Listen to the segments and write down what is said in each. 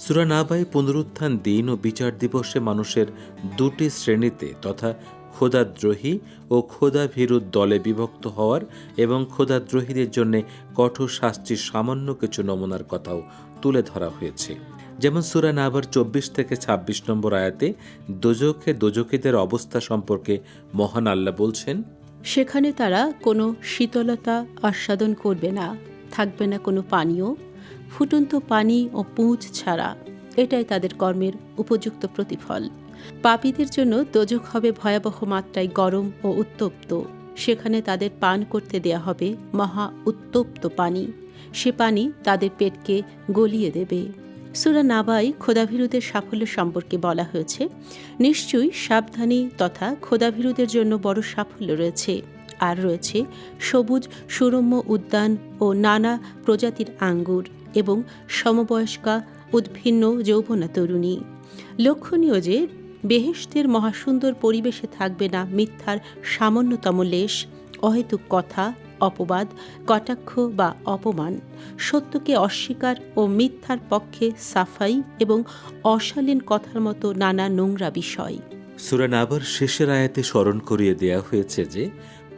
সূরা নাবায় পুনরুত্থান দিন ও বিচার দিবসে মানুষের দুটি শ্রেণীতে তথা খোদাদ্রোহী ও খোদাভীরু দলে বিভক্ত হওয়ার এবং খোদাদ্রোহীদের জন্য কঠোর শাস্তির সামান্য কিছু নমুনার কথাও তুলে ধরা হয়েছে। যেমন সূরা নাবার 24 থেকে 26 নম্বর আয়াতে দোজখীদের অবস্থা সম্পর্কে মহান আল্লাহ বলছেন, সেখানে তারা কোনো শীতলতা আস্বাদন করবে না, থাকবে না কোনো পানীয়, ফুটন্ত পানি ও পুঁজ ছাড়া। এটাই তাদের কর্মের উপযুক্ত প্রতিফল। পাপীদের জন্য দোজখ হবে ভয়াবহ মাত্রায় গরম ও উত্তপ্ত। সেখানে তাদের পান করতে দেয়া হবে মহা উত্তপ্ত পানি। সে পানি তাদের পেটকে গলিয়ে দেবে। সূরা নাবায় খোদাভীরুদের সাফল্য সম্পর্কে বলা হয়েছে, নিশ্চয়ই সাবধানী তথা খোদাভীরুদের জন্য বড় সাফল্য রয়েছে। আর রয়েছে সবুজ সুরম্য উদ্যান ও নানা প্রজাতির আঙ্গুর এবং সমবয়স্কা উদ্ভিন্ন যৌবনা তরুণী। লক্ষণীয় যে বেহেশতের মহাসুন্দর পরিবেশে থাকবে না মিথ্যার সামান্যতম লেশ, অহেতুক কথা, অপবাদ, কটাক্ষ বা অপমান, সত্যকে অস্বীকার ও মিথ্যার পক্ষে সাফাই এবং অশালীন কথার মতো নানা নোংরা বিষয়। সূরা নাবার শেষের আয়াতে স্মরণ করিয়ে দেয়া হয়েছে যে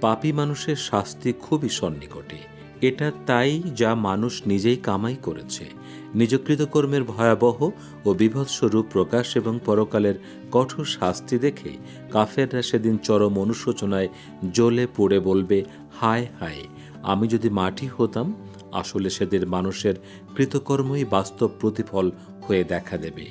পাপী মানুষের শাস্তি খুবই সন্নিকটে। এটা তাই যা মানুষ নিজেই কামাই করেছে। নিজ কৃতকর্মের ভয়াবহ ও বিভৎস রূপ প্রকাশ এবং পরকালের কঠোর শাস্তি দেখে কাফেররা সেদিন চরম অনুশোচনায় জ্বলে পুড়ে বলবে, হায় হায়, আমি যদি মাটি হতাম। আসলে সেদিন মানুষের কৃতকর্মই বাস্তব প্রতিফল হয়ে দেখা দেবে।